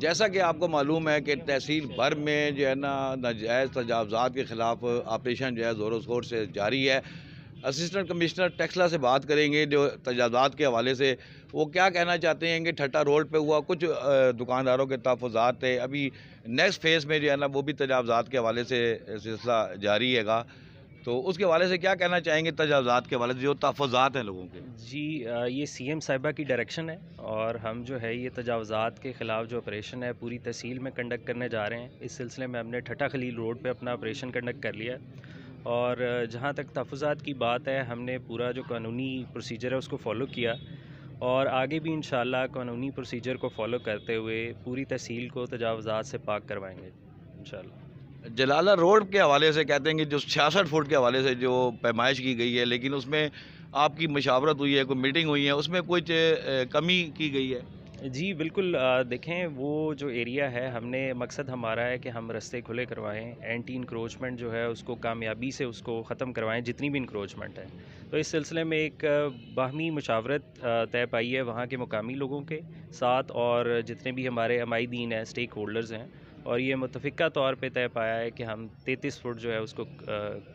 جیسا کہ آپ کو معلوم ہے کہ تحصیل بھر میں جو ہے نا ناجائز تجاوزات کے خلاف آپریشن جو ہے زور و شور سے جاری ہے۔ اسسٹنٹ کمشنر ٹیکسلا سے بات کریں گے جو تجاوزات کے حوالے سے وہ کیا کہنا چاہتے ہیں کہ ٹھٹا روڈ پہ ہوا کچھ دکانداروں کے تحفظات تھے، ابھی نیکسٹ فیز میں جو ہے نا وہ بھی تجاوزات کے حوالے سے سلسلہ جاری ہے گا، تو اس کے حوالے سے کیا کہنا چاہیں گے تجاوزات کے حوالے سے جو تحفظات ہیں لوگوں کے؟ جی یہ سی ایم صاحبہ کی ڈائریکشن ہے اور ہم جو ہے یہ تجاوزات کے خلاف جو آپریشن ہے پوری تحصیل میں کنڈکٹ کرنے جا رہے ہیں۔ اس سلسلے میں ہم نے ٹھٹا خلیل روڈ پہ اپنا آپریشن کنڈکٹ کر لیا ہے اور جہاں تک تحفظات کی بات ہے ہم نے پورا جو قانونی پروسیجر ہے اس کو فالو کیا اور آگے بھی انشاءاللہ قانونی پروسیجر کو فالو کرتے ہوئے پوری تحصیل کو تجاوزات سے پاک کروائیں گے انشاءاللہ۔ جلالہ روڈ کے حوالے سے کہتے ہیں کہ جو 66 فٹ کے حوالے سے جو پیمائش کی گئی ہے، لیکن اس میں آپ کی مشاورت ہوئی ہے، کوئی میٹنگ ہوئی ہے، اس میں کچھ کمی کی گئی ہے؟ جی بالکل، دیکھیں وہ جو ایریا ہے ہم نے مقصد ہمارا ہے کہ ہم رستے کھلے کروائیں، اینٹی انکروچمنٹ جو ہے اس کو کامیابی سے اس کو ختم کروائیں جتنی بھی انکروچمنٹ ہے۔ تو اس سلسلے میں ایک باہمی مشاورت طے پائی ہے وہاں کے مقامی لوگوں کے ساتھ اور جتنے بھی ہمارے عمائدین ہیں، اسٹیک ہولڈرز ہیں، اور یہ متفقہ طور پہ طے پایا ہے کہ ہم 33 فٹ جو ہے اس کو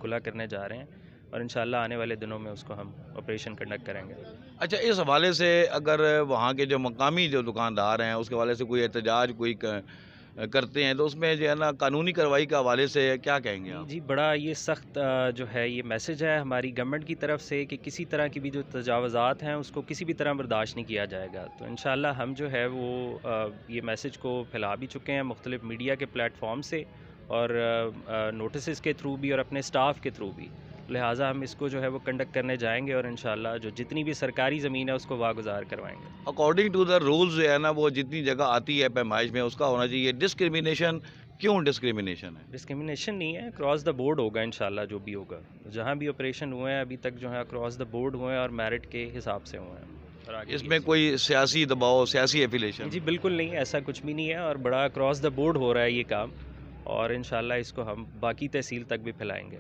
کھلا کرنے جا رہے ہیں اور انشاءاللہ آنے والے دنوں میں اس کو ہم آپریشن کنڈکٹ کریں گے۔ اچھا، اس حوالے سے اگر وہاں کے جو مقامی جو دکاندار ہیں اس کے حوالے سے کوئی احتجاج کوئی کرتے ہیں تو اس میں جو ہے نا قانونی کارروائی کے حوالے سے کیا کہیں گے آپ؟ جی بڑا یہ سخت جو ہے یہ میسج ہے ہماری گورنمنٹ کی طرف سے کہ کسی طرح کی بھی جو تجاوزات ہیں اس کو کسی بھی طرح برداشت نہیں کیا جائے گا۔ تو انشاءاللہ ہم جو ہے وہ یہ میسج کو پھیلا بھی چکے ہیں مختلف میڈیا کے پلیٹ فارم سے اور نوٹسز کے تھرو بھی اور اپنے سٹاف کے تھرو بھی، لہٰذا ہم اس کو جو ہے وہ کنڈکٹ کرنے جائیں گے اور انشاءاللہ جو جتنی بھی سرکاری زمین ہے اس کو واگزار کروائیں گے۔ اکارڈنگ ٹو دا رولز جو ہے نا وہ جتنی جگہ آتی ہے پیمائش میں اس کا ہونا چاہیے۔ ڈسکریمنیشن کیوں ڈسکریمنیشن ہے؟ ڈسکریمنیشن نہیں ہے، اکراس دا بورڈ ہوگا انشاءاللہ جو بھی ہوگا۔ جہاں بھی آپریشن ہوئے ہیں ابھی تک جو ہے اکراس دا بورڈ ہوئے ہیں اور میرٹ کے حساب سے ہوئے ہیں۔ اور آگے اس بھی میں کوئی سیاسی دباؤ، سیاسی ایفیلیشن؟ جی بالکل نہیں، ایسا کچھ بھی نہیں ہے اور بڑا اکراس دا بورڈ ہو رہا ہے یہ کام اور انشاءاللہ اس کو ہم باقی تحصیل تک بھی پھیلائیں گے۔